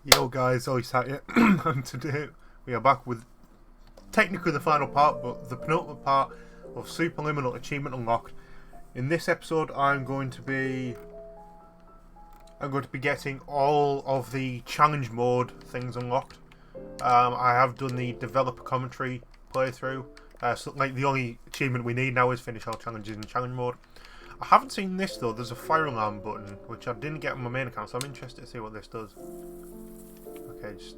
Yo guys, always here, and today we are back with technically the final part, but the penultimate part of Superliminal Achievement Unlocked. In this episode, I'm going to be getting all of the challenge mode things unlocked. I have done the developer commentary playthrough, so like the only achievement we need now is finish all challenges in challenge mode. I haven't seen this though. There's a fire alarm button which I didn't get on my main account, so I'm interested to see what this does. Okay, just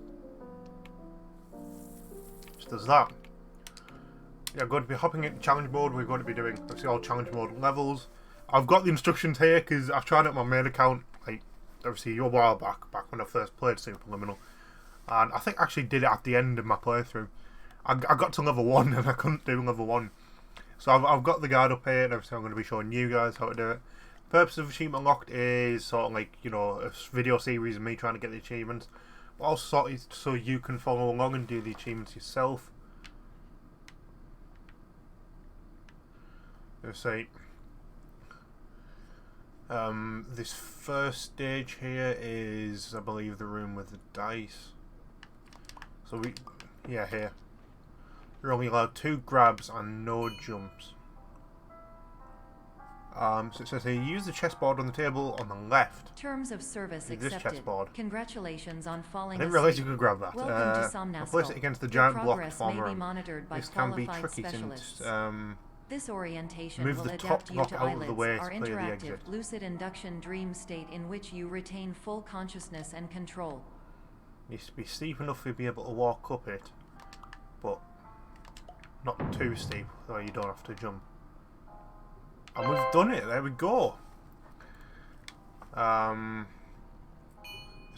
does that. Yeah, going to be hopping into challenge mode. We're going to be doing obviously all challenge mode levels. I've got the instructions here because I've tried it on my main account, like obviously a while back when I first played Superliminal, and I think I actually did it at the end of my playthrough. I got to level 1 and I couldn't do level 1, so I've got the guide up here and obviously I'm going to be showing you guys how to do it. The purpose of Achievement Unlocked is sort of like, you know, a video series of me trying to get the achievements, but also sort of so you can follow along and do the achievements yourself. Let's say this first stage here is, I believe, the room with the dice. So here. You're only allowed 2 grabs and no jumps. So it says here, use the chessboard on the table on the left. Terms of service This accepted. chessboard. Congratulations on falling I didn't asleep. realise you could grab that. Welcome to Somnascal. Place it against the Your giant block progress former. may be monitored by This can be qualified tricky specialists. since This orientation move will the adapt top you block to out of the eyelids, way our to clear the interactive, exit. lucid induction dream state in which you retain full consciousness and control. Needs to be steep enough to be able to walk up it, but not too steep, so you don't have to jump. And we've done it. There we go. This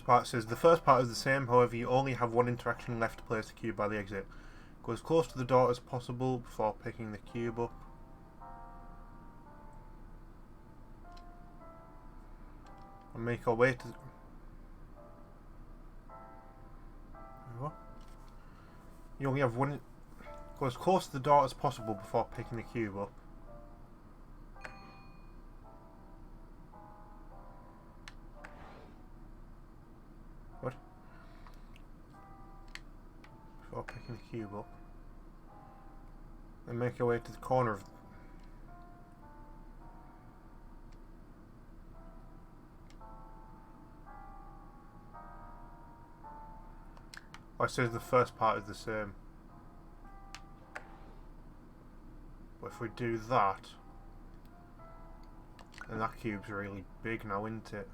part says the first part is the same. However, you only have 1 interaction left to place the cube by the exit. Go as close to the door as possible before picking the cube up. And make our way to. What? You only have 1. Go as close to the door as possible before picking the cube up. What? Before picking the cube up. And make your way to the corner of. Oh, it says the first part is the same. But if we do that, and that cube's really big now, isn't it?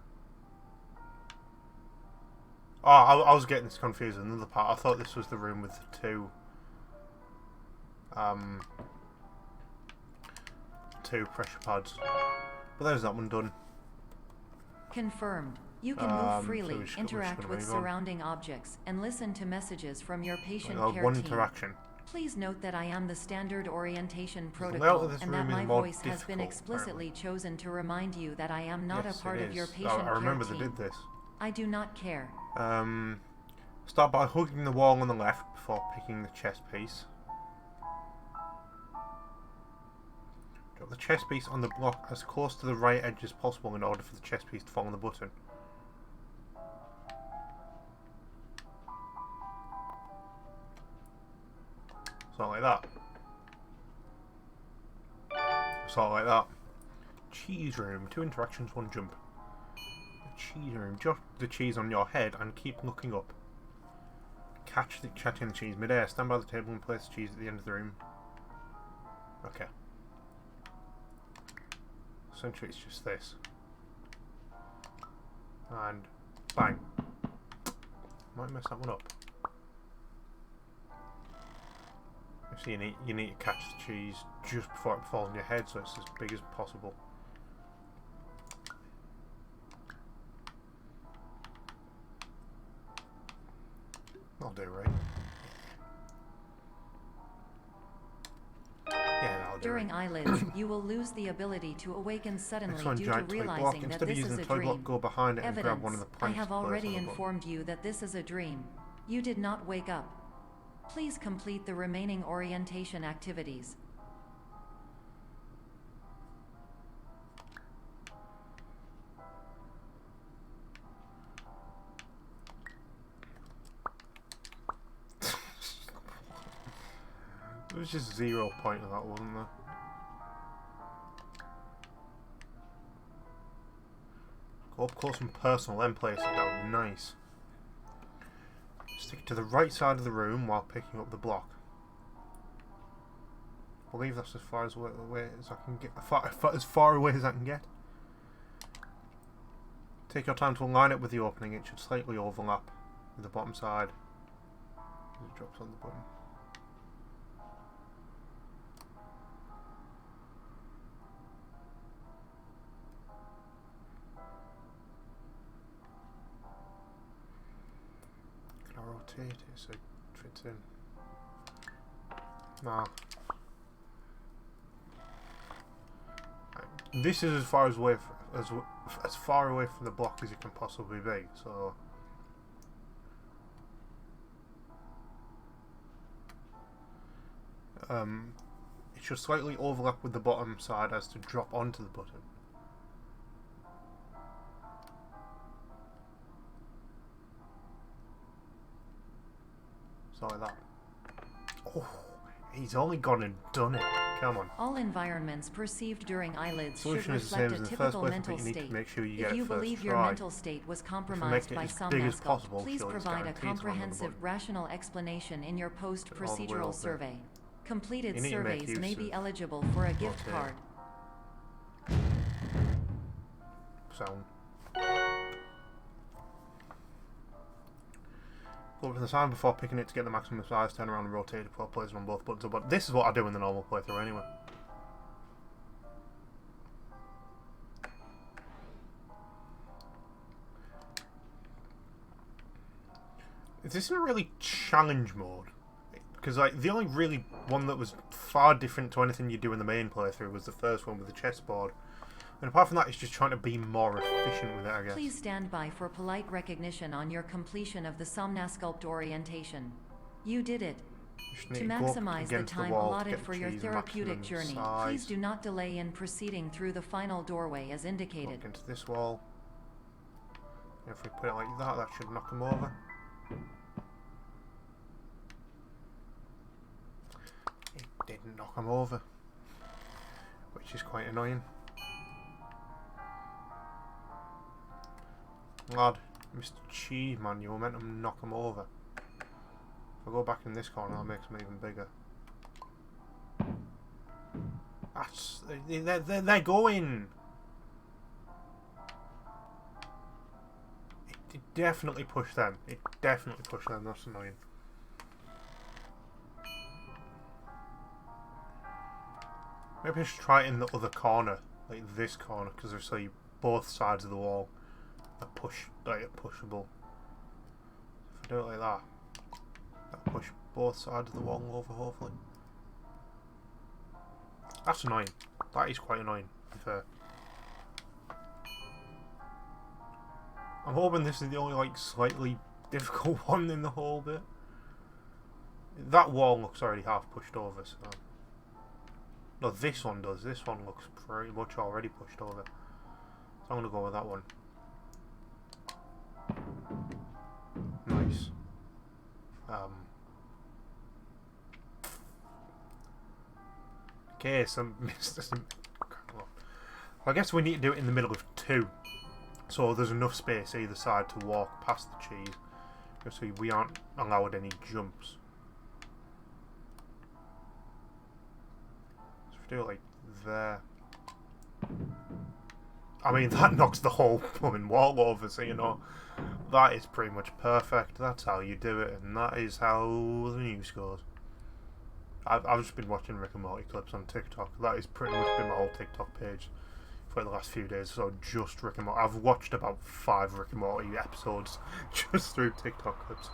Oh, I was getting this confused with another part. I thought this was the room with the 2 pressure pads. But there's that one done. Confirmed. You can move So freely, we're just interact gonna with move on. surrounding objects, and listen to messages from your patient care 1 team. interaction. Please note that I am the standard orientation layout protocol of this and that room is my more voice has been difficult, explicitly chosen to remind you that I am not Yes, a part it of your is. patient I remember care they team. did this. I do not care. Start by hugging the wall on the left before picking the chess piece. Drop the chess piece on the block as close to the right edge as possible in order for the chess piece to fall on the button. Sort of like that. Sort of like that. Cheese room. 2 interactions, 1 jump. Cheese room. Drop the cheese on your head and keep looking up. Catching the cheese midair. Stand by the table and place the cheese at the end of the room. Okay. Essentially it's just this. And bang. Might mess that one up. So you need to catch the cheese just before it falls on your head so it's as big as possible. I'll do, right? Yeah, I'll do. During eyelids, you will lose the ability to awaken suddenly Next one, due to giant toy block. realizing that Instead of this using is the a toy block, dream. go behind it and grab Evidence. one of the I planks. have to place already on the button. informed you that this is a dream. You did not wake up. Please complete the remaining orientation activities. There was just 0 point of that, wasn't there? Go up close and personal, then place it down. Nice. Stick to the right side of the room while picking up the block. I believe that's as far away as I can get. As far away as I can get. Take your time to align it with the opening. It should slightly overlap with the bottom side. It drops on the button. Can I rotate it so it fits in? Nah. This is as far away as far away from the block as it can possibly be. So it should slightly overlap with the bottom side as to drop onto the button. So like that. Oh, he's only gone and done it. Come on. All environments perceived during eyelids should Solution is the same reflect as a in the first typical place, mental but you need state. to make sure you get If it you first believe your try. mental state was compromised it by as some big as nascult, possible, please sure it's provide a guaranteed to land on the comprehensive, button. rational explanation in your Put it all the way post-procedural over. survey. Completed You need to make surveys use may be of eligible for a gift rotate. card. Sound. Go up to the side before picking it to get the maximum size, turn around and rotate it before placing on both buttons. But this is what I do in the normal playthrough anyway. This isn't really challenge mode. Because like the only really one that was far different to anything you do in the main playthrough was the first one with the chessboard. And apart from that, it's just trying to be more efficient with it, I guess. Please stand by for polite recognition on your completion of the Somnasculpt orientation. You did it. To maximize the time allotted for your therapeutic journey, please do not delay in proceeding through the final doorway as indicated. Look into this wall. If we put it like that, that should knock him over. It didn't knock him over, which is quite annoying. Lad, Mr. Cheeseman, you were meant to knock him over. If I go back in this corner, that makes him even bigger. That's... They're going! It definitely pushed them. It definitely pushed them, that's annoying. Maybe I should try it in the other corner, like this corner, because there's like both sides of the wall are pushable. If I do it like that, that'll push both sides of the wall over, hopefully. That's annoying. That is quite annoying, to be fair. I'm hoping this is the only like slightly difficult one in the whole bit. That wall looks already half pushed over, so... No, this one does. This one looks pretty much already pushed over. So I'm going to go with that one. Nice. Okay, some... I guess we need to do it in the middle of two. So there's enough space either side to walk past the cheese. So we aren't allowed any jumps. Do it like there. I mean, that knocks the whole plumbing wall over, so you know, that is pretty much perfect. That's how you do it, and that is how the news goes. I've just been watching Rick and Morty clips on TikTok. That has pretty much been my whole TikTok page for the last few days, so just Rick and Morty. I've watched about 5 Rick and Morty episodes just through TikTok clips.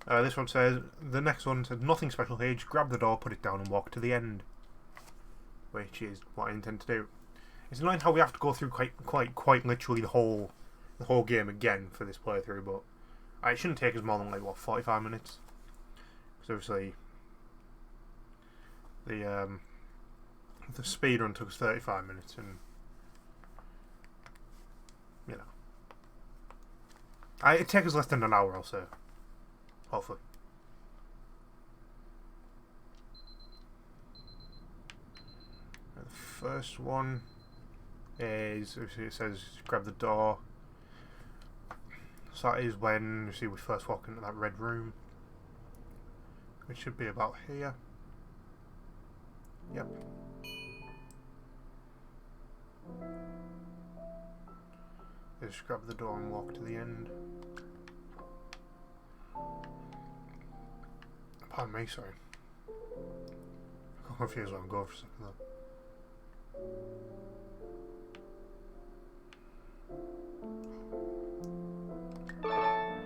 This one says, the next one says, nothing special here, just grab the door, put it down and walk to the end. Which is what I intend to do. It's annoying how we have to go through quite literally the whole game again for this playthrough, but it shouldn't take us more than like, what, 45 minutes? Because obviously the speedrun took us 35 minutes and, you know. It takes us less than an hour or so. Hopefully. first one is, it says grab the door. So that is when, you see, we first walk into that red room. Which should be about here. Yep. Just grab the door and walk to the end. Pardon me, sorry. I'm confused where I'm going for a second though.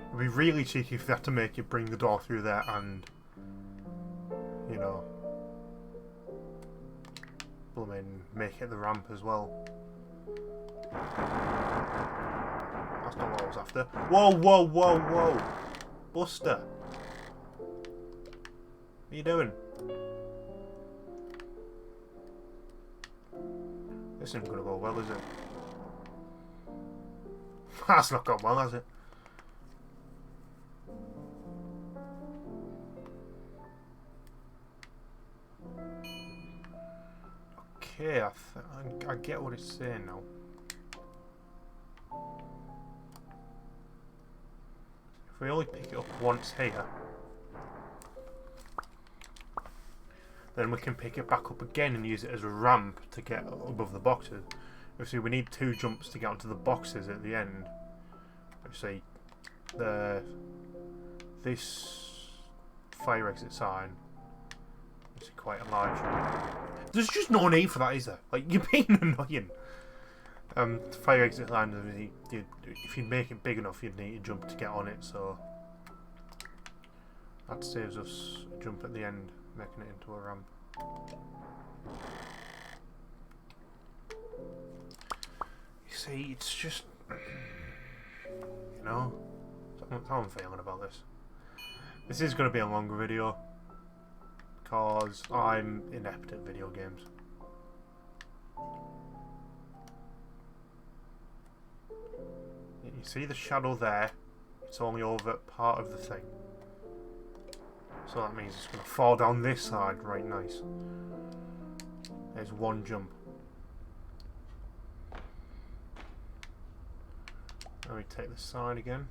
It'd be really cheeky if they had to make you bring the door through there and, you know, make it the ramp as well. That's not what I was after. Whoa, whoa, whoa, whoa! Buster! What are you doing? This isn't gonna go well, is it? That's not gone well, has it? Okay, I get what it's saying now. If we only pick it up once here, then we can pick it back up again and use it as a ramp to get above the boxes. Obviously, we need 2 jumps to get onto the boxes at the end. Obviously, this fire exit sign is quite a large jump. There's just no need for that, is there? Like, you're being annoying. Fire exit line, if you make it big enough, you'd need to jump to get on it, so that saves us a jump at the end, making it into a ramp. You see, it's just, you know, that's how I'm feeling about this. This is going to be a longer video, because I'm inept at video games. You see the shadow there? It's only over part of the thing. So that means it's going to fall down this side right nice. There's 1 jump. Let me take the side again.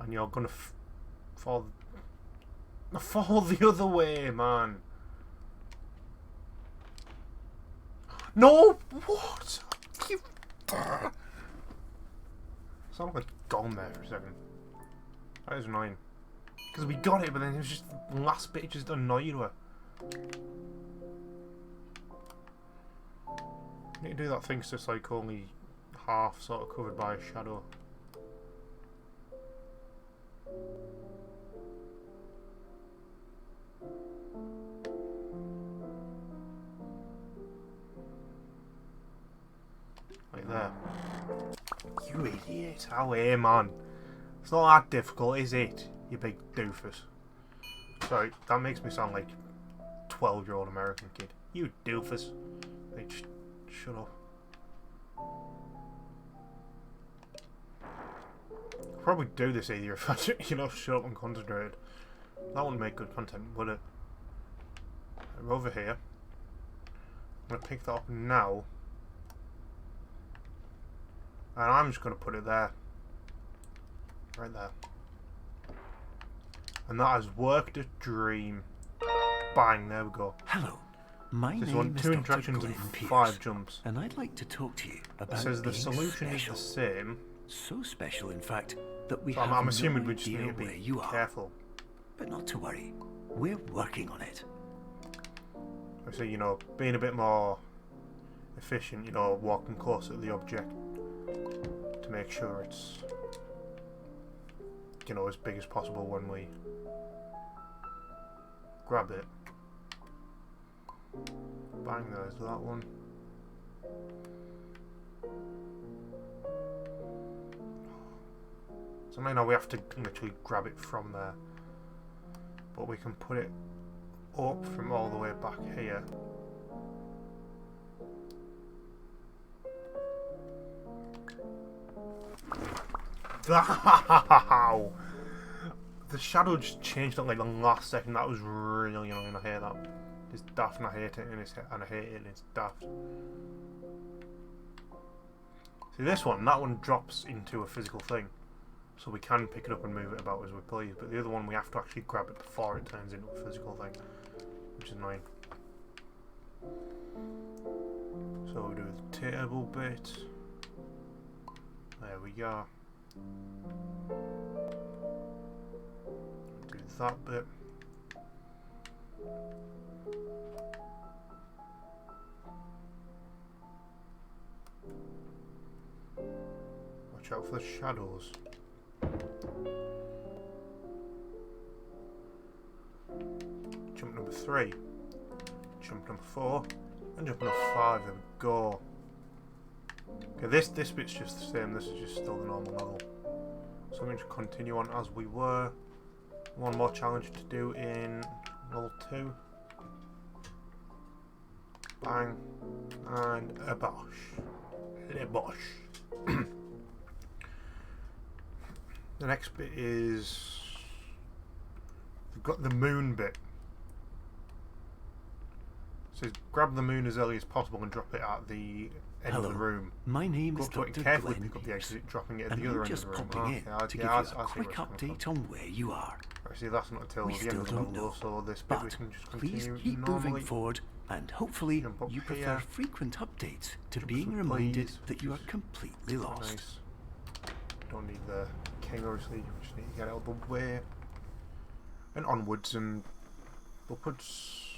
And you're going to fall the other way, man. No! What? You... Sounded like gone there for a second. That is annoying. Because we got it, but then it was just the last bit just annoyed her. You need to do that thing so it's like only half sort of covered by a shadow. Like there. You idiot. How here, man. It's not that difficult, is it? You big doofus. Sorry, that makes me sound like a 12-year-old American kid. You doofus. Hey, shut up. I'd probably do this easier if I, you know, shut up and concentrated. That wouldn't make good content, would it? We're over here. I'm going to pick that up now. And I'm just going to put it there. Right there. And that has worked a dream. Bang, there we go. Hello. My This name one, is 2 Dr. interactions Glenn and Pierce, 5 jumps. and I'd like to talk to you about It says the being solution special. is the same. So special, in fact, that we So have I'm assuming no we just idea need to where be you are. careful. But not to worry. We're working on it. So, you know, being a bit more efficient, you know, walking closer to the object to make sure it's, you know, as big as possible when we grab it. Bang, there's that one. So now we have to literally grab it from there. But we can put it up from all the way back here. Wow! The shadow just changed at like the last second. That was really annoying. I hate that. It's daft and I hate it, and I hate it and it's daft. See this one, that one drops into a physical thing. So we can pick it up and move it about as we please, but the other one we have to actually grab it before it turns into a physical thing, which is annoying. So we do the table bit. There we go. Do that bit. Watch out for the shadows. Jump number 3, jump number 4, and jump number 5. There we go. Okay, this bit's just the same. This is just still the normal level. So we're going to continue on as we were. One more challenge to do in level 2. Bang and a bosh. A bosh. The next bit is we've got the moon bit. So grab the moon as early as possible and drop it at the end of the room. My name is Dr. Dr. Carefully Glenn pick up the exit, dropping it at and the other I'm end just of the room. popping in to give you a quick update on where you are. I see that's not until We the end still of the don't level, know, so this bit we but can just please continue keep normally. moving forward, and hopefully Jump up you prefer here. frequent updates to Jump being up, reminded please. that you are completely lost. Nice. Don't need the king, obviously. We just need to get out of the way. And onwards and upwards.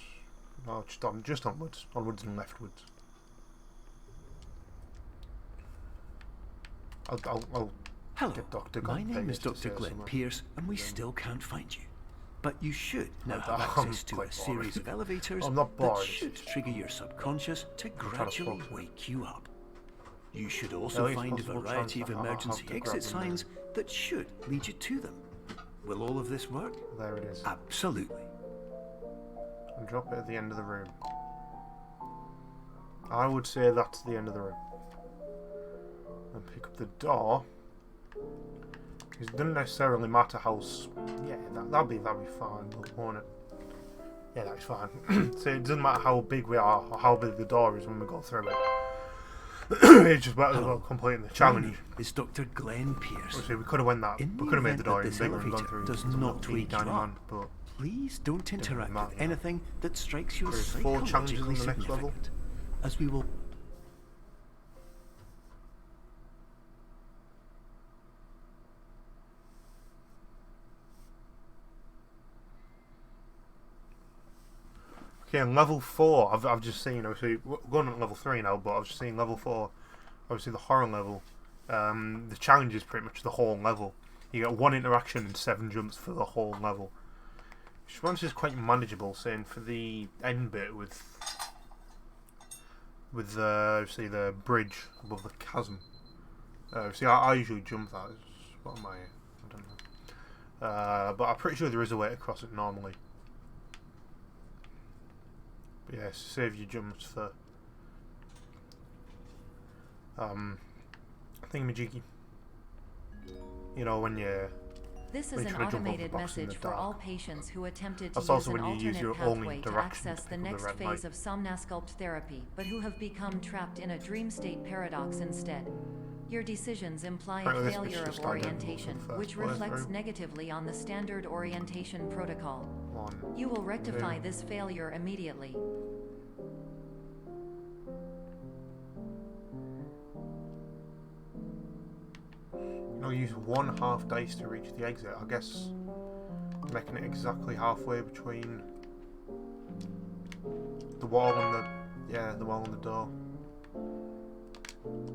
No, just onwards. Onwards and leftwards. I'll Hello, get Dr. my Glenn name is Pierce to Dr. say Glenn something. Pierce, and we still can't find you. But you should now have I'm access to a quite bored. series of elevators I'm not that bored, should it's just- trigger your subconscious to trying to gradually focus. wake you up. You should also Earliest find a possible variety of chance I have emergency to grab exit them signs that should lead you to them. Will all of this work? There it is. Absolutely. And drop it at the end of the room. I would say that's the end of the room. And pick up the door. It doesn't necessarily matter how. Yeah, that'll be fine, won't it? Yeah, that's fine. So it doesn't matter how big we are or how big the door is when we go through it. It's just matters about completing the challenge. Is Dr. Glenn Pierce. Obviously, we could have went that. In We the could have made the event door that even this bigger and gone elevator through. does some not little teeny wake you tiny up, man, but Please don't interact matter. with anything that strikes you as There's 4 challenges on psychologically the next level. significant, as we will. Okay, and level 4, I've just seen, obviously, we're going on level 3 now, but I've just seen level 4, obviously the horror level. The challenge is pretty much the whole level. You get 1 interaction and 7 jumps for the whole level. Which is quite manageable, saying for the end bit with obviously the bridge above the chasm. See, I usually jump that. What am I don't know. But I'm pretty sure there is a way to cross it normally. But yeah, save your jumps for thingamajiggy. You know, when you This is Make an sure to jump off the automated box in the message for dark. all patients who attempted to That's use also an when you use alternate your only pathway to interaction access to the pick up the next red phase light. of somnasculpt therapy, but who have become trapped in a dream state paradox instead. Your decisions imply Right, a well, this failure bit's of just identical to orientation, the first which one, reflects through. negatively on the standard orientation protocol. 1, You will rectify 2. this failure immediately. I'll use 1 half dice to reach the exit. I guess making it exactly halfway between the wall and the wall and the door.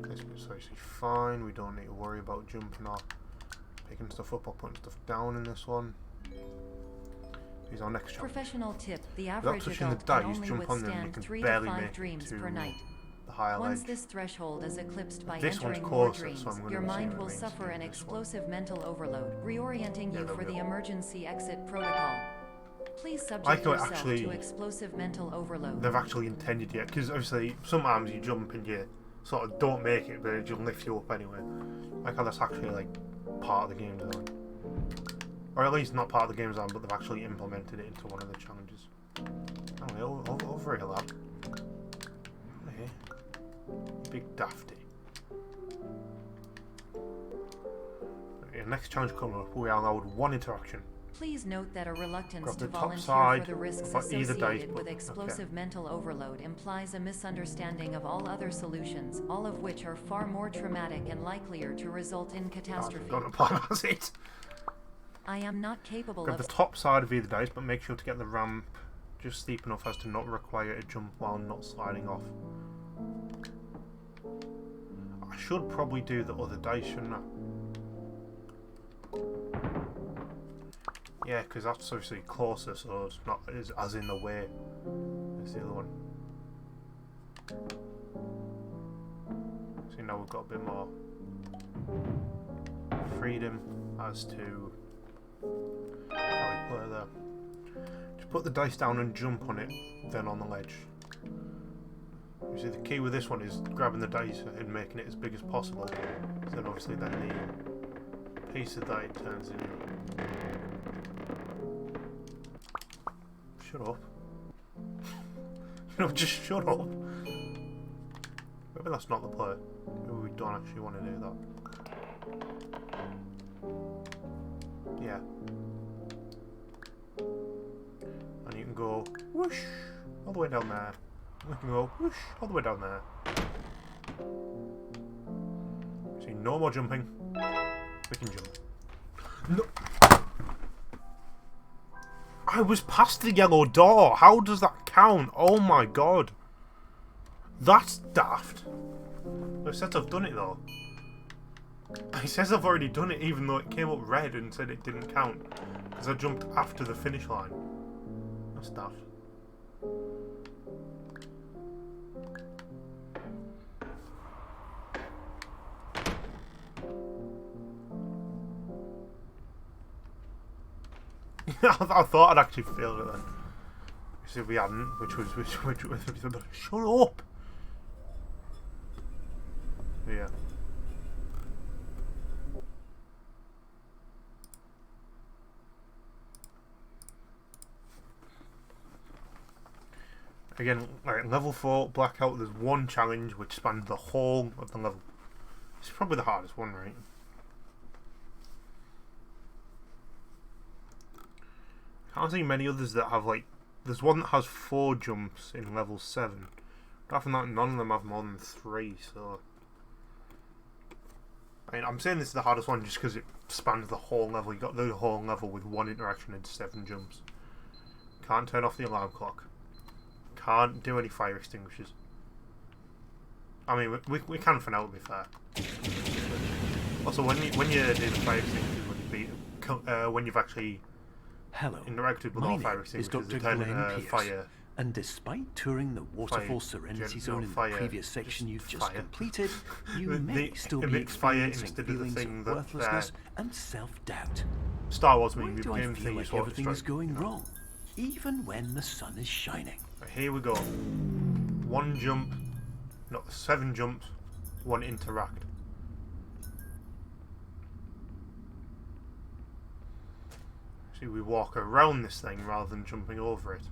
This bit's actually fine. We don't need to worry about jumping or picking stuff up or putting stuff down in this one. Here's our next challenge. Professional tip: the average touching the adult can dice, only jump on them, you withstand can 3 to barely 5 make it dreams to per night. The higher Once ledge. this threshold is eclipsed by This one's entering more closer, dreams, so I'm gonna your be mind seeing will it needs suffer to an be this one. explosive mental overload, reorienting Yeah, you there for we the go. emergency exit protocol. Please Like subject how it yourself actually- to explosive mental overload. They've actually intended it, because obviously sometimes you jump and you sort of don't make it, but it'll lift you up anyway. Like how that's actually like part of the game design. Or at least not part of the game design, but they've actually implemented it into one of the challenges. Oh, over here, lad. Hey. Big dafty. Okay, next challenge coming up, we are allowed one interaction. Please note that a reluctance to top volunteer side for the risks of either dice, associated with explosive okay. mental overload implies a misunderstanding of all other solutions, all of which are far more traumatic and likelier to result in catastrophe. Don't apply, that's it. I am not capable Grab of... the top side of either dice, but make sure to get the ramp just steep enough as to not require a jump while not sliding off. I should probably do the other dice, shouldn't I? Yeah, because that's obviously closer, so it's not as in the way as the other one. So now we've got a bit more freedom as to how we play there. Just put the dice down and jump on it, then on the ledge. You see, the key with this one is grabbing the dice and making it as big as possible. So then obviously then the piece of that it turns in. Shut up. Just shut up. Maybe that's not the play. Maybe we don't actually want to do that. Yeah. And you can go whoosh all the way down there. We can go whoosh all the way down there. See, no more jumping. We can jump. No. I was past the yellow door. How does that count? Oh my god. That's daft. It says I've done it though. It says I've already done it even though it came up red and said it didn't count. Because I jumped after the finish line. That's daft. I thought I'd actually failed it then. See, we hadn't, which was shut up. Yeah. Again, like level 4 Blackout, there's one challenge which spans the whole of the level. It's probably the hardest one, right? Can't see many others that have like. There's one that has 4 jumps in level 7. Apart from that, none of them have more than 3. So, I mean, I'm saying this is the hardest one just because it spans the whole level. You got the whole level with 1 interaction and 7 jumps. Can't turn off the alarm clock. Can't do any fire extinguishers. I mean, we can for now, to be fair. Also, when you do the fire extinguishers, when you've actually interacted with all fire extinguishers, they turn fire. And despite touring the Waterfall Serenity Zone in the previous section you've just completed, you may still be experiencing feelings of worthlessness and self-doubt. Star Wars Why do I feel like everything is going wrong, even when the sun is shining? Right, here we go. 1 jump, not 7 jumps, 1 interact. See, we walk around this thing rather than jumping over it.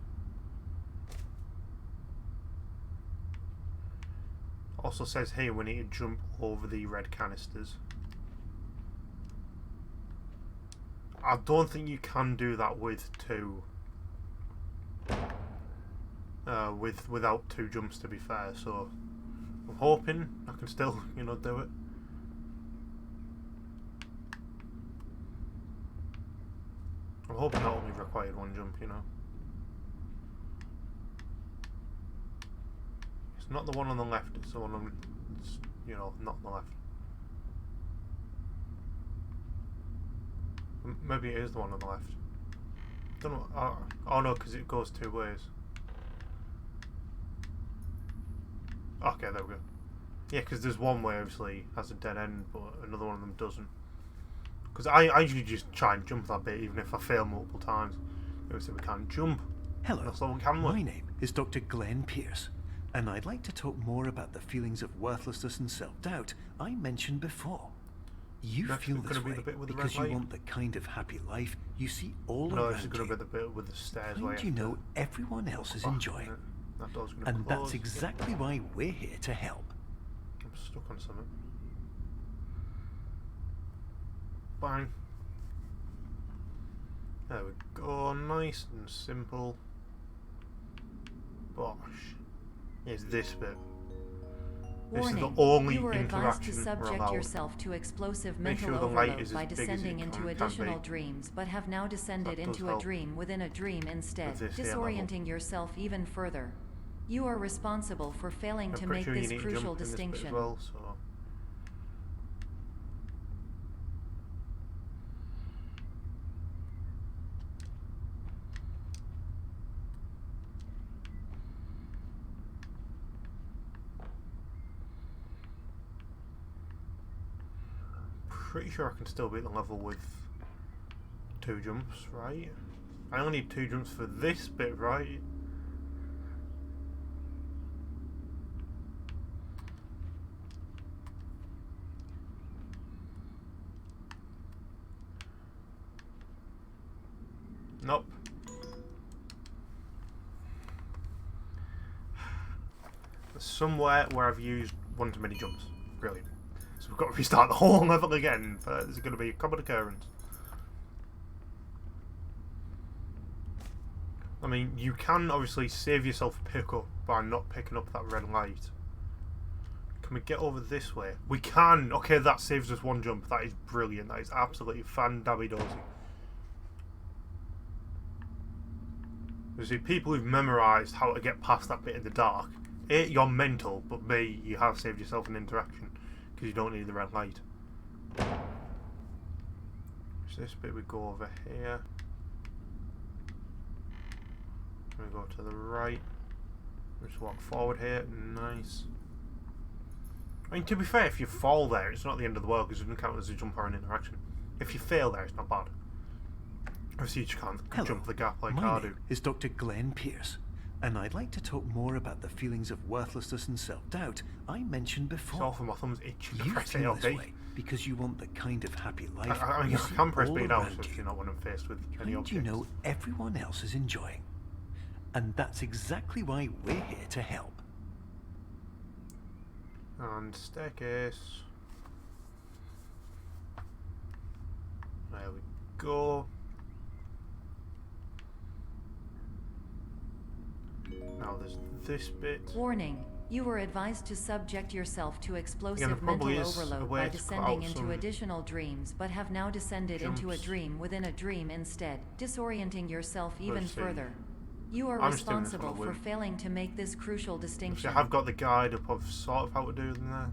Also says here we need to jump over the red canisters. I don't think you can do that with 2. Without 2 jumps, to be fair. So I'm hoping I can still, do it. I'm hoping that only required 1 jump, It's not the one on the left, it's the one on, not on the left. Maybe it is the one on the left. Don't know. Oh no, because it goes 2 ways. Okay, there we go. Yeah, because there's one way obviously has a dead end, but another one of them doesn't. Because I usually just try and jump that bit, even if I fail multiple times. Obviously we can't jump. Hello, can we? My name is Dr. Glenn Pierce, and I'd like to talk more about the feelings of worthlessness and self-doubt I mentioned before. You feel this way because you want the kind of happy life you see all around you. This is going to be the bit with the stairs. And you know everyone else is enjoying. And that's exactly why we're here to help. I'm stuck on something. Bang. There we go. Nice and simple. Bosh. Here's this bit. Warning. This is the only you were advised to interaction subject yourself to explosive mental overload by descending into additional dreams, but have now descended into a dream within a dream instead, disorienting yourself even further. You are responsible for failing to make this crucial distinction. Pretty sure I can still beat the level with 2 jumps, right? I only need 2 jumps for this bit, right? Nope. There's somewhere where I've used 1 too many jumps. Brilliant. So we've got to restart the whole level again, but this is going to be a common occurrence. I mean, you can obviously save yourself a pickup by not picking up that red light. Can we get over this way? We can! Okay, that saves us 1 jump. That is brilliant. That is absolutely fan-dabby-dozy. You see, people who've memorised how to get past that bit in the dark, A, you're mental, but B, you have saved yourself an interaction. Because you don't need the red light. So this bit we go over here. We go to the right. We just walk forward here. Nice. I mean, to be fair, if you fall there, it's not the end of the world because it doesn't count as a jump or an interaction. If you fail there, it's not bad. Obviously, you just can't jump the gap like I do. My name is Dr. Glenn Pierce. And I'd like to talk more about the feelings of worthlessness and self-doubt I mentioned before. It's all for my thumb's itching to you press feel ALD. this way because you want the kind of happy life I mean, you I can press all B down, so you. if you're not when I'm faced with any And objects. you know everyone else is enjoying. And that's exactly why we're here to help. And staircase. There we go. Now there's this bit. Warning. You were advised to subject yourself to explosive mental overload by descending into additional dreams, but have now descended into a dream within a dream instead, disorienting yourself even further. You are responsible for failing to make this crucial distinction. I have got the guide up of sort of how to do them there.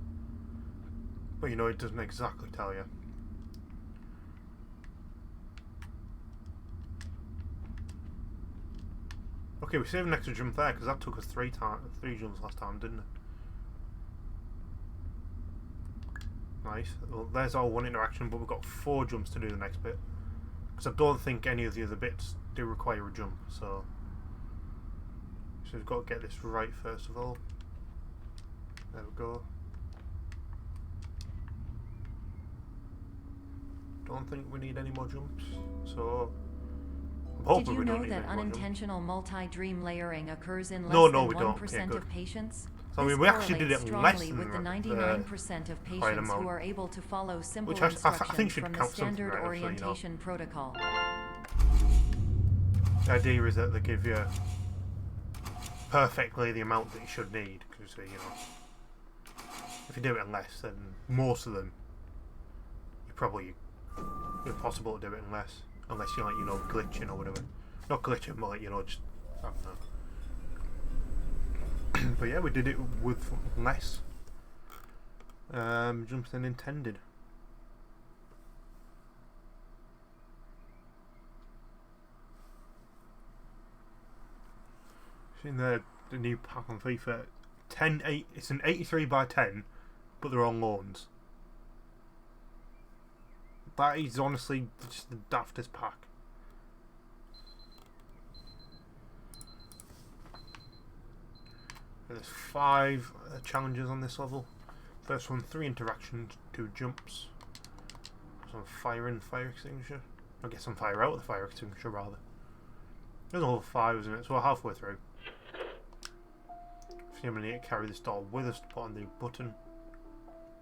But you know, it doesn't exactly tell you. Okay, we saved an extra jump there because that took us 3 jumps last time, didn't it? Nice. Well, there's our 1 interaction, but we've got 4 jumps to do the next bit. Because I don't think any of the other bits do require a jump, so we've got to get this right first of all. There we go. Don't think we need any more jumps, so did you know that unintentional multi-dream layering occurs in less than 1% of patients? So I mean, we actually did it less than with the 99% of patients who are able to follow simple instructions from the standard orientation protocol. The idea is that they give you perfectly the amount that you should need, because you know, if you do it in less, then most of them, it's impossible to do it in less. Unless you're like, you know, glitching or whatever. Not glitching, but like, you know, just, I don't know. But yeah, we did it with less jumps than intended. Seeing the new pack on FIFA, 10-8, it's an 83 by 10, but they're on lawns. That is honestly just the daftest pack. There's 5 challenges on this level. First one, 3 interactions, 2 jumps. some fire in the fire extinguisher. I'll get some fire out of the fire extinguisher rather. There's all 5, isn't it? So we're halfway through. We need to carry this doll with us to put on the button.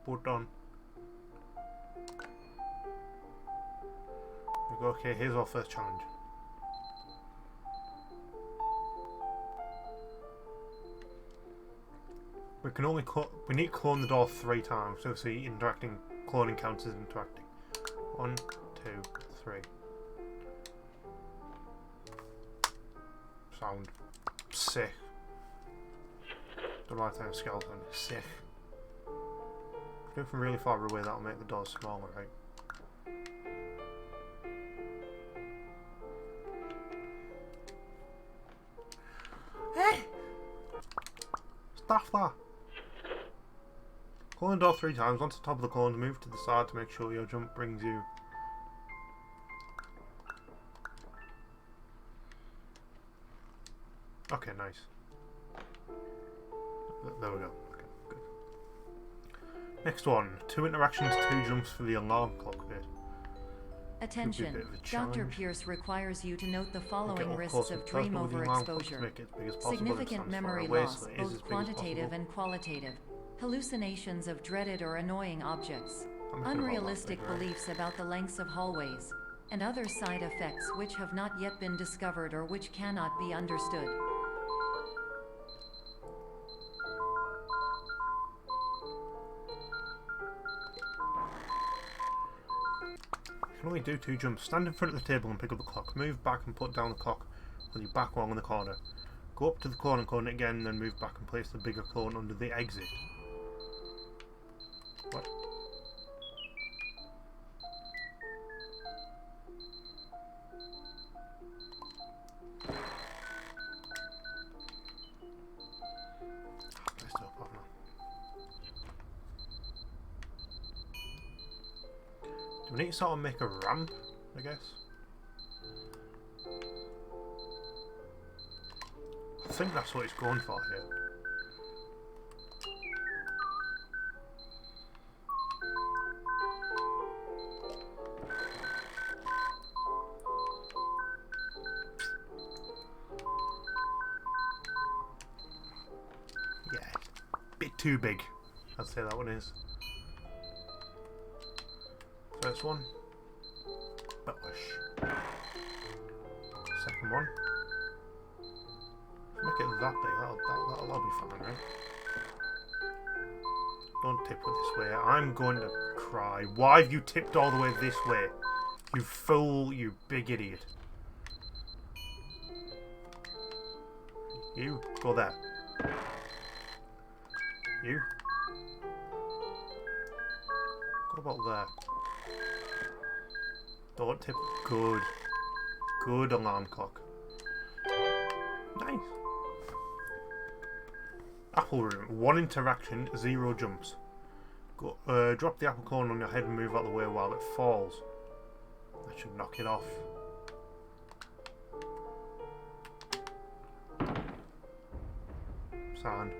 We go, okay, here's our first challenge. We can only we need to clone the doll 3 times. So see, interacting, cloning counts as interacting. 1, 2, 3. Sound sick. The right hand skeleton is sick. If we do it from really far away, that'll make the doors smaller, right? Hey! Stuff that! Clone the door 3 times, onto the top of the clone, move to the side to make sure your jump brings you. Okay, nice. There we go. Okay, good. Next one. 2 interactions, 2 jumps for the alarm clock bit. Attention. Dr. Pierce requires you to note the following risks of dream overexposure. Significant memory loss, both quantitative and qualitative. Hallucinations of dreaded or annoying objects. Unrealistic beliefs about the lengths of hallways. And other side effects which have not yet been discovered or which cannot be understood. You can only do 2 jumps. Stand in front of the table and pick up the clock. Move back and put down the clock with your back along in the corner. Go up to the corner and clone it again, then move back and place the bigger clone under the exit. What? We need to sort of make a ramp, I guess. I think that's what it's going for here. Yeah, bit too big. I'd say that one is. First one, Bellish. Second one. Make it that big, that'll be fun, right? Don't tip it this way. I'm going to cry. Why have you tipped all the way this way? You fool, you big idiot. You, go there. You. Go about there. Don't tip. Good. Good alarm clock. Nice. Apple room. 1 interaction, 0 jumps. Go, drop the apple cone on your head and move out of the way while it falls. That should knock it off. Sand.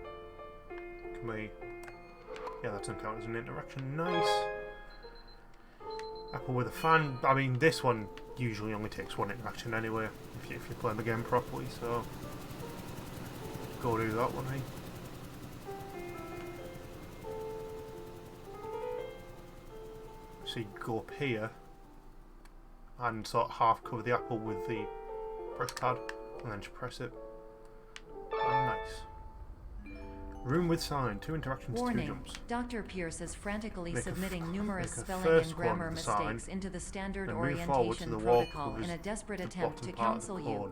Can we... Yeah, that doesn't count as an interaction. Nice. Apple with a fan. I mean, this one usually only takes 1 interaction anyway, if you play the game properly, so go do that one, eh? So you go up here and sort of half cover the apple with the press pad and then just press it. Nice. Room with sign, 2 interactions, Warning. 2 jumps. Dr. Pierce is frantically submitting numerous spelling and grammar mistakes into the standard orientation protocol in a desperate attempt to counsel you.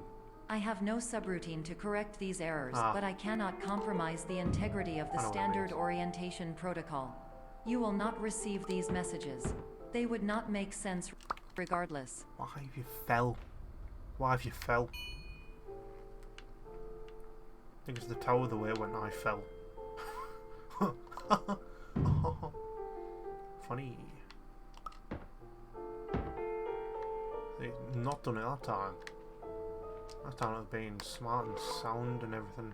I have no subroutine to correct these errors, but I cannot compromise the integrity of the standard orientation protocol. You will not receive these messages. They would not make sense regardless. Why have you fell? Why have you fell? I think it's the tower the way it went I fell. Funny. They've not done it that time. That time I've been smart and sound and everything.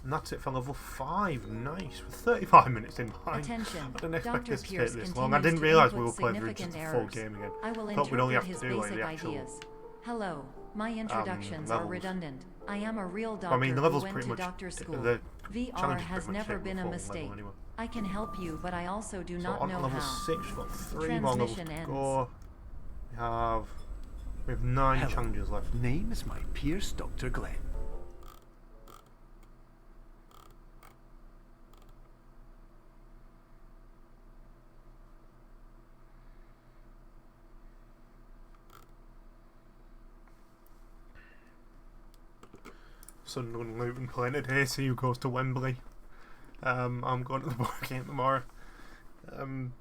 And that's it for level 5. Nice. We're 35 minutes in behind. Attention. I didn't expect Dr. this to take Pierce this long. I didn't continues to realise we input were playing through just significant the full errors. game again. I will Thought we'd only interpret have to his do like basic the actual. ideas. Hello, my introductions are levels. redundant. I am a real doctor I mean, the who levels went pretty to much. doctor school. The VR challenge is has pretty much never taken been a the full mistake. level anyway. I can help you, but I also do So not on know level how. 6, we've got 3 more levels Transmission to ends. go. We have 9 Hello. challenges left. Name is my Pierce Dr. Glenn. Sunderland Luton playing today, so who goes to Wembley. I'm going to the board game tomorrow. I'm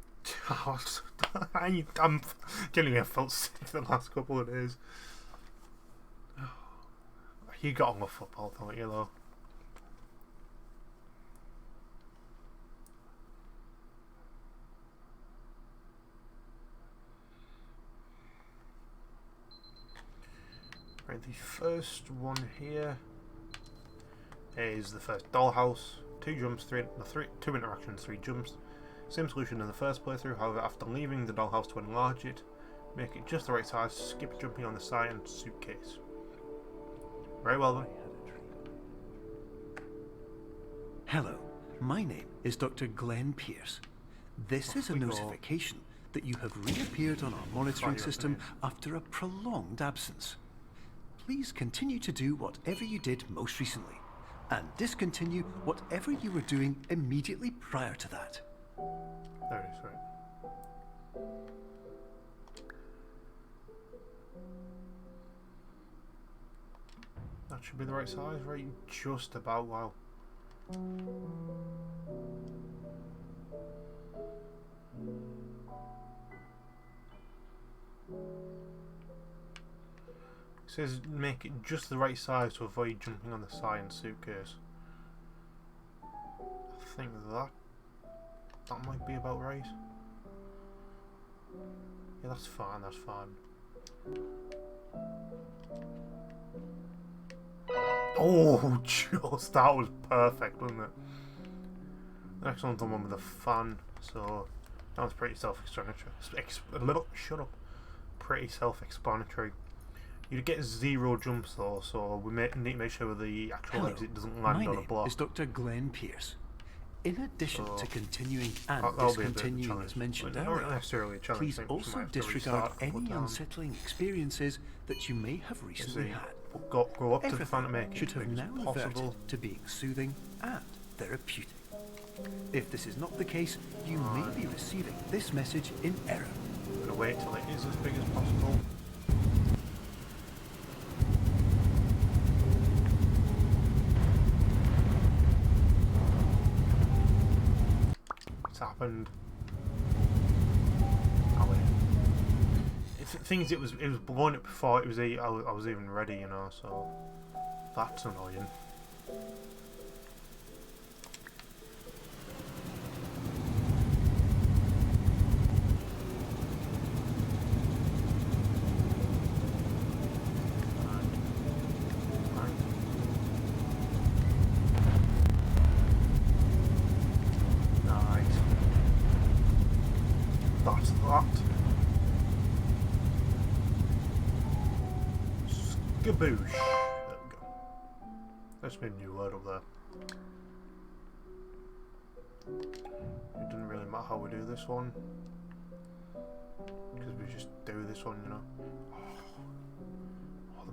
genuinely, I felt sick the last couple of days. You got on with football, don't you, though? Right, the first one here is the first dollhouse. 2 jumps, 2 interactions, 3 jumps. Same solution in the first playthrough, however, after leaving the dollhouse to enlarge it, make it just the right size, skip jumping on the side and suitcase. Very well then. Hello, my name is Dr. Glenn Pierce. This is a notification that you have reappeared on our monitoring system after a prolonged absence. Please continue to do whatever you did most recently, and discontinue whatever you were doing immediately prior to that. There it is, right. That should be the right size, right? Just about, wow. It says make it just the right size to avoid jumping on the side and suitcase. I think that might be about right. Yeah, that's fine, that's fine. Oh, just that was perfect, wasn't it? The next one's the one with the fan, so that was pretty self-explanatory. Shut up. Pretty self-explanatory. You get 0 jumps though, so we need to make sure the actual exit doesn't land on a block. My name is Dr. Glenn Pierce. In addition to continuing and that'll discontinuing as mentioned earlier, please also disregard any unsettling experiences that you may have recently had. Go up to the fan to make it should have now possible reverted to being soothing and therapeutic. If this is not the case, you may be receiving this message in error. I'm going to wait till it is as big as possible. It's happened. Oh wait. Things it was blowing up before it was I was even ready, you know, so that's annoying. That's that. Skaboosh. There we go. That's my new word up there. It doesn't really matter how we do this one, because we just do this one, you know. Oh, the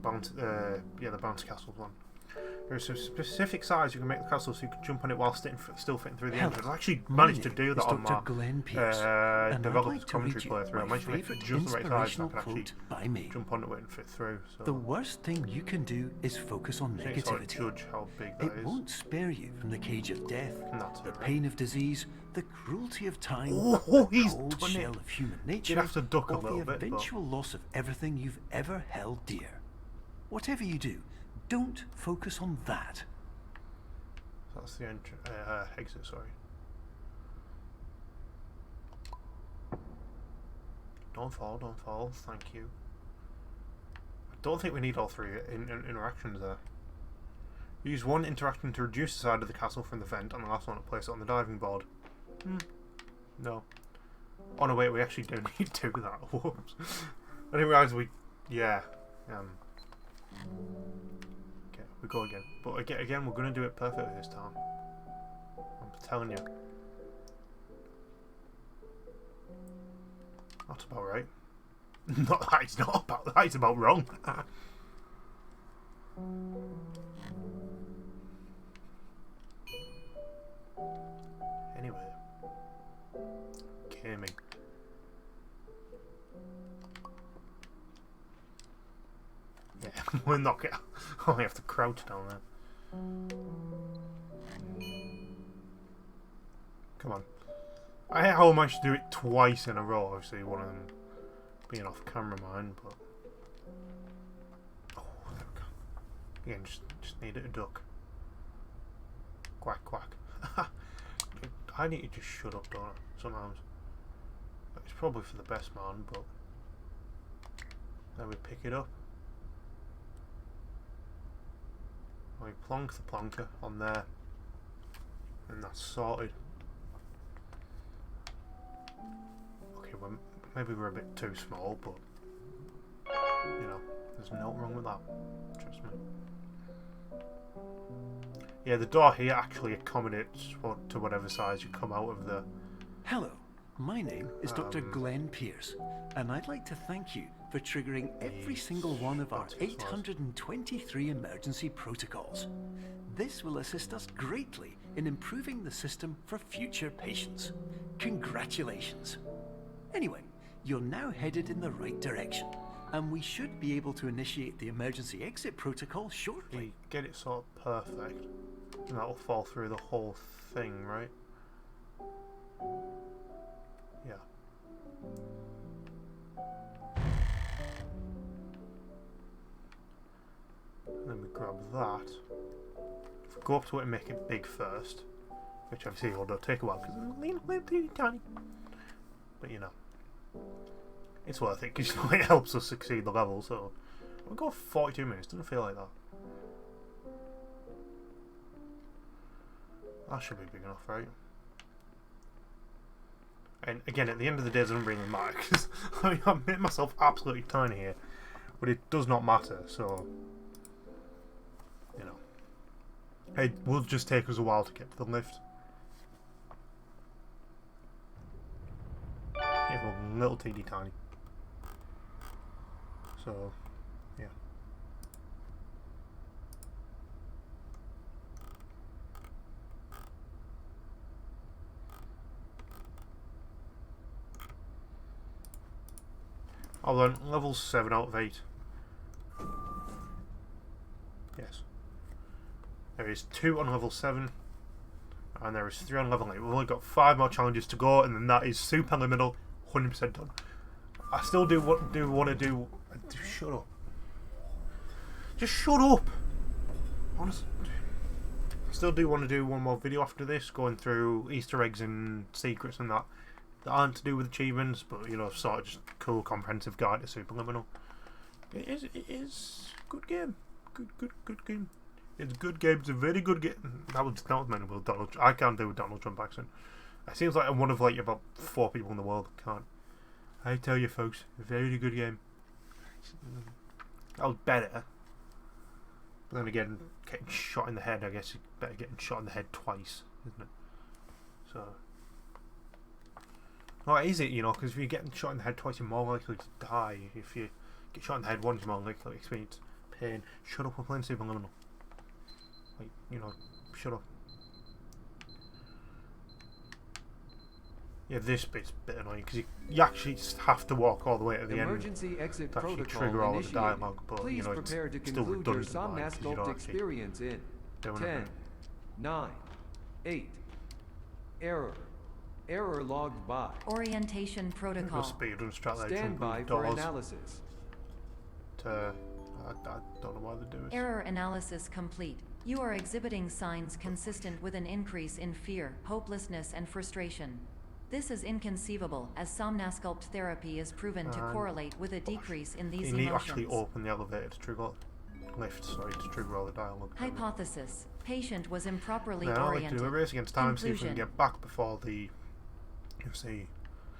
bounce castle one. There's a specific size you can make the castle so you can jump on it while still fitting through the entrance. I actually managed to do that on my developer's commentary playthrough. I managed to make it just the right size so I can actually jump onto it and fit through. So the worst thing you can do is focus on negativity. Sort of judge how big that it won't spare you from the cage of death, the right. pain of disease, the cruelty of time, the cold shell of human nature, have to duck or a little the bit, eventual loss of everything you've ever held dear. Whatever you do, don't focus on that. That's the exit, sorry. Don't fall, thank you. I don't think we need all 3 interactions there. Use one interaction to reduce the side of the castle from the vent, and the last one to place it on the diving board. No. Oh no, wait, we actually do need to do that. Whoops. I didn't realise we... Yeah. Okay, we go again. But again, we're going to do it perfectly this time. I'm telling you. That's about right. Not that, it's not about that, it's about wrong. Anyway. Gaming. Yeah, we're not gonna... Oh, we have to crouch down there. Come on. I hate how I managed to do it twice in a row. Obviously, one of them being off camera mine, but... Oh, there we go. Again, just needed a duck. Quack, quack. I need to just shut up, don't I? Sometimes. It's probably for the best, man, but... Then we pick it up. We plonk the plonker on there. And that's sorted. Okay, well, maybe we're a bit too small, but... You know, there's nothing wrong with that. Trust me. Yeah, the door here actually accommodates to whatever size you come out of the... Hello, my name is Dr. Glenn Pierce, and I'd like to thank you for triggering every single one of our 823 emergency protocols. This will assist us greatly in improving the system for future patients. Congratulations. Anyway, you're now headed in the right direction, and we should be able to initiate the emergency exit protocol shortly. You get it sort of perfect, and that'll fall through the whole thing, right? Yeah. And then we grab that. If we go up to it and make it big first, which obviously will take a while because it's a little tiny. But you know, it's worth it because you know, it helps us succeed the level. So we'll go 42 minutes. Doesn't feel like that. That should be big enough, right? And again, at the end of the day, it doesn't really matter because I mean, I've made myself absolutely tiny here, but it does not matter. So you know, it will just take us a while to get to the lift. Yeah, we're a little teeny tiny. So yeah. I'll learn level 7 out of 8. Yes. There is 2 on level 7. And there is 3 on level 8. We've only got 5 more challenges to go, and then that is Superliminal, 100% done. I still do want to do... Shut up. Just shut up! Honestly. I still do want to do one more video after this, going through Easter eggs and secrets and that aren't to do with achievements, but you know, sort of just cool comprehensive guide to Superliminal. It is a good game. Good game. It's a good game. It's a very good game. That was meant with Donald. I can't do a Donald Trump accent. It seems like I'm one of like about 4 people in the world that can't. I tell you, folks, a very good game. That was better. But then again, getting shot in the head, I guess it's better getting shot in the head twice, isn't it? So. Oh, is it, you know, because if you're getting shot in the head twice, you're more likely to die. If you get shot in the head once, you're more likely to experience pain. Shut up, we're playing Superliminal. Like, you know, shut up. Yeah, this bit's a bit annoying, because you actually have to walk all the way to the Emergency exit to actually protocol trigger all of the initiated. dialogue, but, Please you know, prepare to it's still conclude your redundant, like, 'cause you don't Somnasculpt actually experience in do 10, anything. 9, 8. Error logged by. Orientation protocol. Speed and strategy. Stand by for analysis. I don't know why they do it. Error analysis complete. You are exhibiting signs consistent with an increase in fear, hopelessness, and frustration. This is inconceivable, as Somnasculpt therapy is proven to correlate with a decrease in these You need to emotions. actually open the elevator to trigger. lift, sorry, to trigger all the dialogue. Hypothesis. Patient was improperly Then I like oriented. to do a race against time, see if we can Conclusion. get back before the, you see,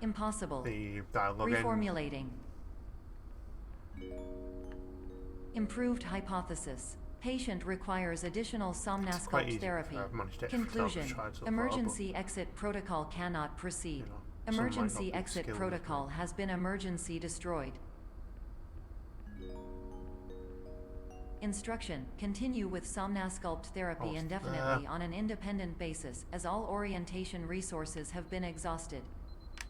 Impossible. the dialogue ends. Reformulating. Improved hypothesis. Patient requires additional somnasculpt easy. therapy. I've managed to Conclusion. tried so far, Emergency exit protocol cannot proceed. You know, some might not Emergency be exit skilled, protocol has been emergency destroyed. Instruction. Continue with somnasculpt therapy it's indefinitely there. on an independent basis, as all orientation resources have been exhausted.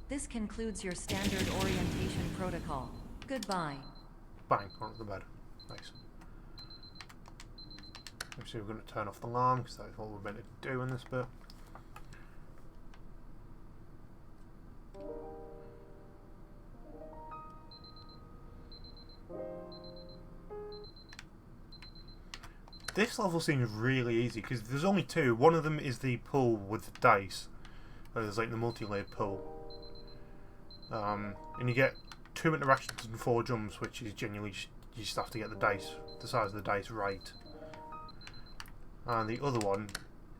This concludes your standard orientation protocol. Goodbye. Bang, onto the bed. Nice. Obviously we're going to turn off the alarm because that's what we're meant to do in this bit. This level seems really easy because there's only two. One of them is the pull with the dice. There's like the multi-layered pull. And you get 2 interactions and 4 jumps, which is genuinely you just have to get the dice, the size of the dice right. And the other one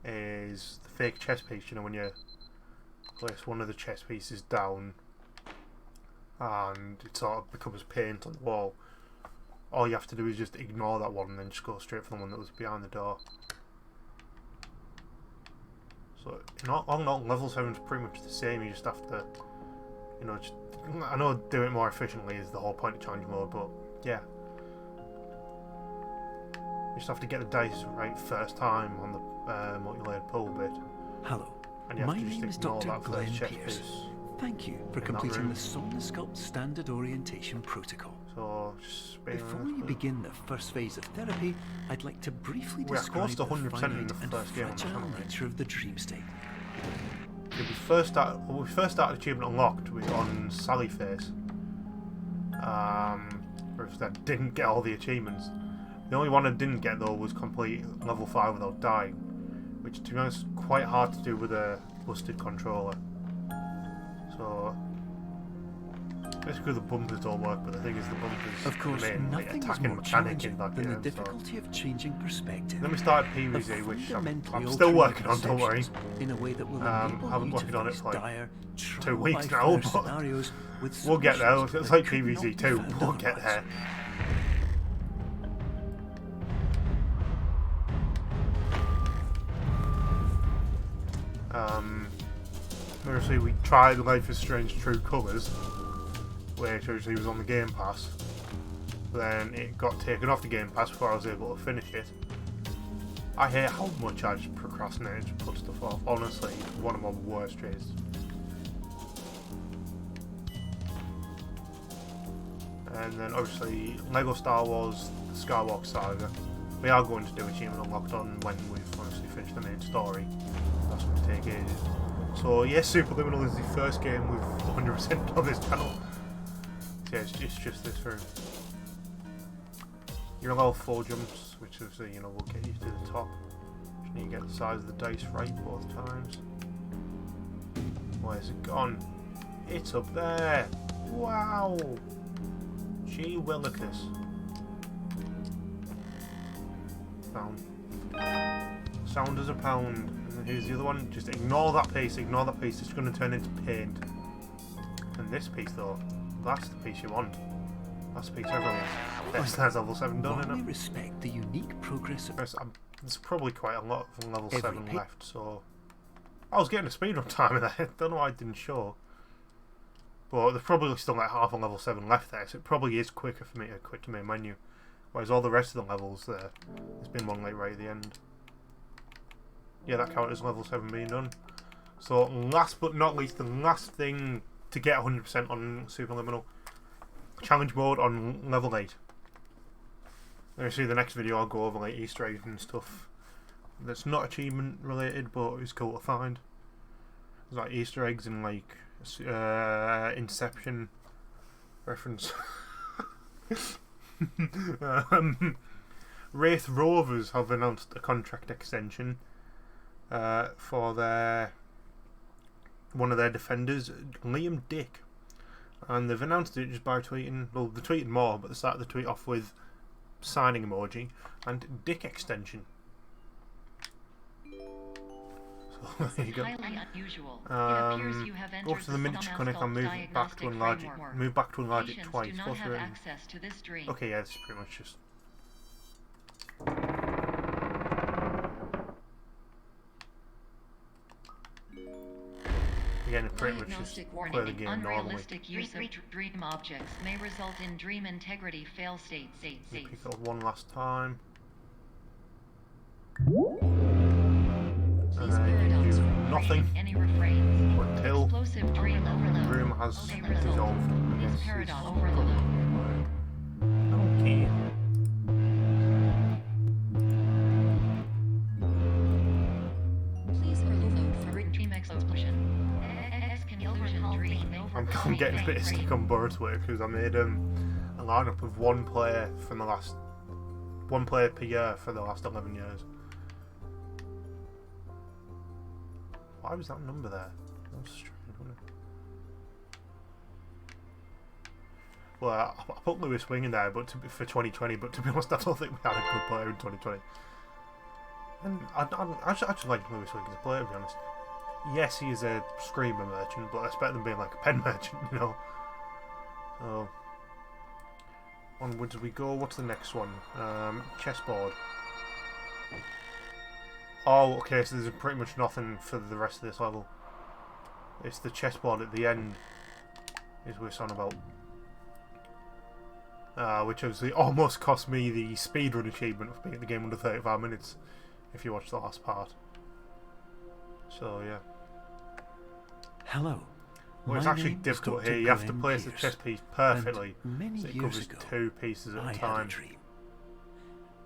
is the fake chess piece. You know, when you place one of the chess pieces down and it sort of becomes paint on the wall. All you have to do is just ignore that one and then just go straight for the one that was behind the door. So, on level 7 is pretty much the same. You just have to, you know, just, I know do it more efficiently is the whole point of challenge mode, but yeah. You just have to get the dice right first time on the multi-layered pull bit. Hello, And you have my to just name is ignore Dr. that first Glenn chess Pierce. piece. Thank you for in that completing room. the Somnasculpt Standard Orientation Protocol. So, just spin Before around you a bit. begin the first phase of therapy, I'd like to briefly We're describe close to the 100% in finite the and first game on the fragile channel, right? nature of the dream state. Yeah, we first started Achievement Unlocked on Sally Face. Whereas I didn't get all the achievements. The only one I didn't get though was complete level 5 without dying, which to be honest quite hard to do with a busted controller. So basically the bumpers don't work, but the thing is the bumpers Of course, remain like nothing is attacking more mechanic in challenging that than the game. So. difficulty of changing perspective. Then we started Of PvZ, which fundamentally I'm still altering working on, don't worry. perceptions in a way that will Haven't enable you worked to on it face for like dire, 2 weeks now, trial-by-fire but scenarios with we'll get there. solutions It's that like could not PvZ be 2, found we'll get otherwise. there. Obviously we tried Life is Strange True Colours, which obviously was on the Game Pass. Then it got taken off the Game Pass before I was able to finish it. I hate how much I just procrastinate and just put stuff off. Honestly, it's one of my worst traits. And then obviously Lego Star Wars The Skywalker Saga. We are going to do Achievement Unlocked on when we've honestly finished the main story. That's going to take ages. So yes, Superliminal is the first game we've 100% on this channel. So yeah, it's just this room. You're allowed 4 jumps, which obviously, you know, will get you to the top. Just need to get the size of the dice right both times. Where's it gone? It's up there! Wow! Gee willikers. Pound. Sound as a pound. And then here's the other one. Just ignore that piece, it's going to turn into paint. And this piece though, that's the piece you want. That's the piece everyone wants. There's level 7 done, While we isn't it? respect the unique progress of There's probably quite a lot of level Every 7 piece. left, so... I was getting a speedrun time in there, don't know why I didn't show. But there's probably still like half a level 7 left there, so it probably is quicker for me to quit to main menu. Whereas all the rest of the levels there, there's been one like right at the end. Yeah, that counted as level 7 being done. So last but not least, the last thing to get 100% on Superliminal, challenge mode on level 8. Obviously the next video I'll go over like Easter eggs and stuff that's not achievement related but it's cool to find. There's like Easter eggs and like Inception reference. Wraith Rovers have announced a contract extension for one of their defenders, Liam Dick, and they've announced it just by tweeting. Well, they tweeted more, but they started the tweet off with signing emoji, and dick extension. So there you go. Highly unusual. It appears you have Go entered to the miniature clinic and move back to enlarge it. Move back to enlarge it twice. Do not have access to this dream. Okay, yeah, this is pretty much just. Again, it pretty much just play the game normally. Unrealistic use of dream objects may result in dream integrity fail states. Pick it up one last time. Please paradox from nothing any refrains. until Explosive dream the overload. room has May result dissolved. in paradox overload. Okay. Please overload for dream explosion. I'm getting a bit stuck on Boruto because I made a lineup of one player per year for the last 11 years. Why was that number there? That was strange, wasn't it? Well, I put Lewis Wing in there, but for 2020. But to be honest, I don't think we had a good player in 2020. And I actually like Lewis Wing as a player, to be honest. Yes, he is a screamer merchant, but I expect them being like a pen merchant, you know. So onwards we go. What's the next one? Chessboard. Oh, okay, so there's pretty much nothing for the rest of this level. It's the chessboard at the end is what it's on about. Which obviously almost cost me the speedrun achievement of being the game under 35 minutes, if you watch the last part. So, yeah. Hello. Well, it's actually difficult here. You have to place the chess piece perfectly, so it covers two pieces at a time.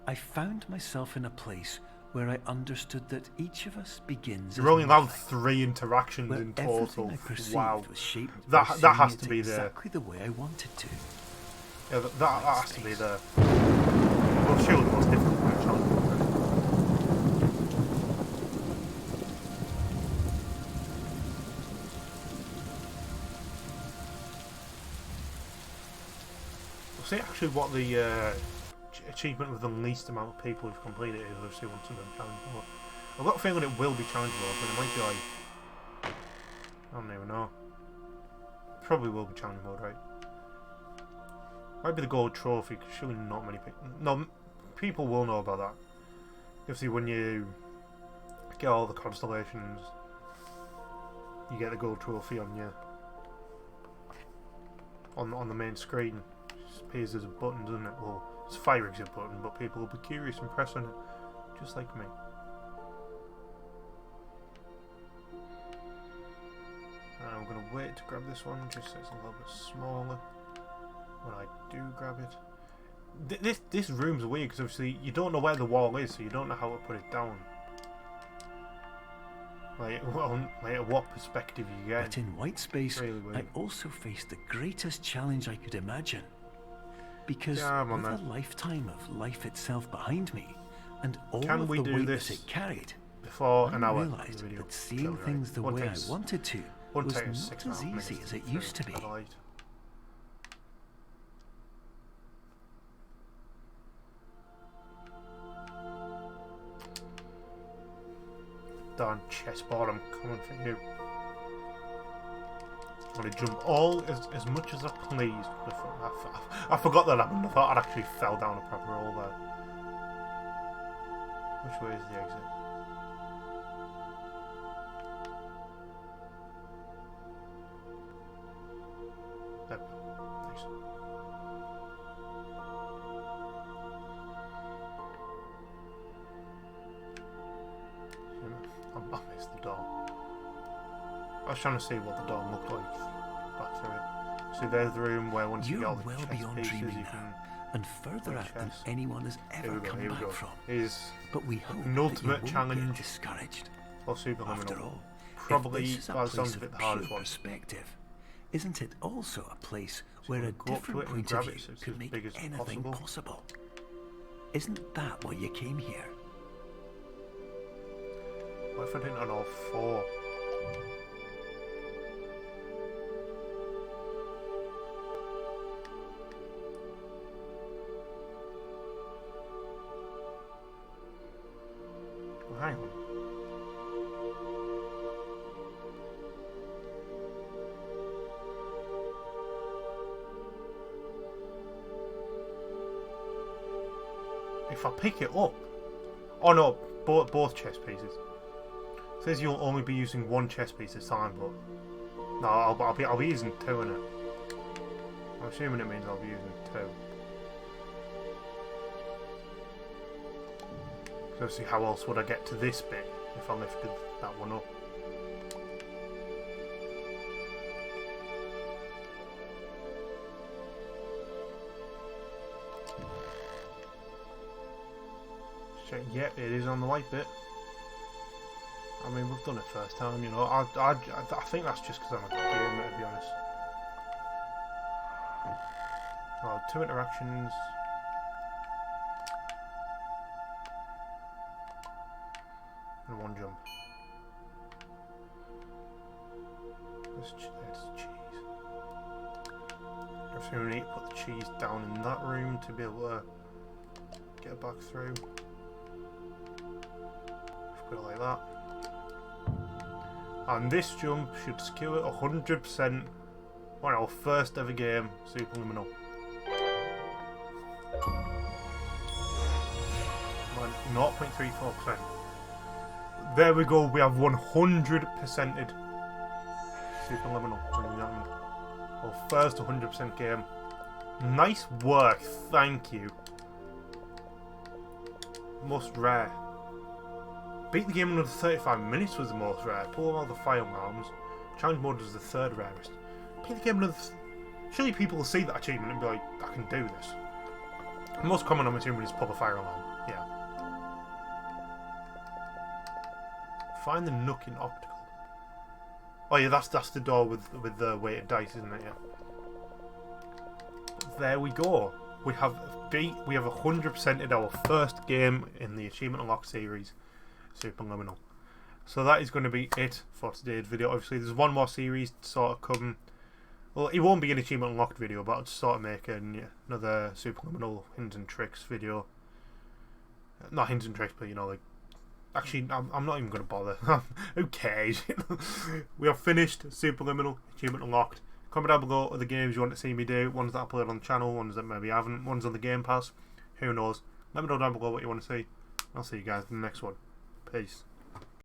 I found myself in a place where I understood that each of us begins. You're only allowed 3 interactions in total. Wow, that has to be there. Exactly the way I wanted to. Yeah, that has to be there. Well, surely the most difficult one. See actually what the achievement with the least amount of people who've completed it is. Obviously once in the challenge mode. I've got a feeling it will be challenge mode, but it might be like, I don't even know. Probably will be challenge mode, right? Might be the gold trophy, because surely not many people. No, people will know about that. Obviously when you get all the constellations, you get the gold trophy on your on the main screen. Appears as a button, doesn't it? Well, it's a fire exit button, but people will be curious and press on it, just like me. I'm going to wait to grab this one, just so it's a little bit smaller when I do grab it. This room's weird, because obviously you don't know where the wall is, so you don't know how to put it down. Like what perspective you get. But in white space, really I also faced the greatest challenge I could imagine. Because with a lifetime of life itself behind me, and all of the weight that it carried, before I an hour realised that seeing things the way I wanted to was not as easy as it used to be. Darn chessboard, I'm coming for you. I'm going to jump all as much as I please. I forgot that happened. I thought I'd actually fell down a proper hole there. Which way is the exit? There. Nice. I missed the door. I was trying to see what the door looked like back through it. See, there's the room where once you get all the well chess beyond pieces, dreaming you now, can and further out than anyone has ever come back from. Is but we hope an ultimate that you challenge won't get discouraged. Or Superliminal. After all, probably by the sounds of it the hardest one. Perspective, isn't it also a place where a go up to different it and point grab of it view so it's could as make big as anything possible? Isn't that why you came here? What if I didn't on all 4? Hang on. If I pick it up... Oh no, both chess pieces. It says you'll only be using one chess piece this time, but... No, I'll be using two in it. I'm assuming it means I'll be using two. So see, how else would I get to this bit if I lifted that one up? Check, yeah, it is on the white bit. I mean, we've done it first time, you know. I think that's just because I'm a gamer, to be honest. Oh, 2 interactions. And 1 jump. There's cheese. I assume we need to put the cheese down in that room to be able to get it back through. Put it like that. And this jump should secure 100% on our first ever game, Superliminal. 0.34%. There we go, we have 100%ed Superliminal. Our first 100% game. Nice work, thank you. Most rare. Beat the game in under 35 minutes was the most rare. Pull all the fire alarms. Challenge mode was the 3rd rarest. Beat the game in under... Surely people will see that achievement and be like, I can do this. The most common I'm assuming is pop a fire alarm. Yeah. Find the nook in optical. Oh yeah, that's the door with the weighted dice, isn't it? Yeah. There we go. We have 100%ed our first game in the Achievement Unlocked series, Superliminal. So that is going to be it for today's video. Obviously, there's one more series sort of coming. Well, it won't be an Achievement Unlocked video, but I'll just sort of make another Superliminal hints and tricks video. Not hints and tricks, but you know, like. Actually, I'm not even going to bother. Who cares? We have finished Superliminal, Achievement Unlocked. Comment down below other games you want to see me do. Ones that I played on the channel, ones that maybe I haven't, ones on the Game Pass. Who knows? Let me know down below what you want to see. I'll see you guys in the next one. Peace.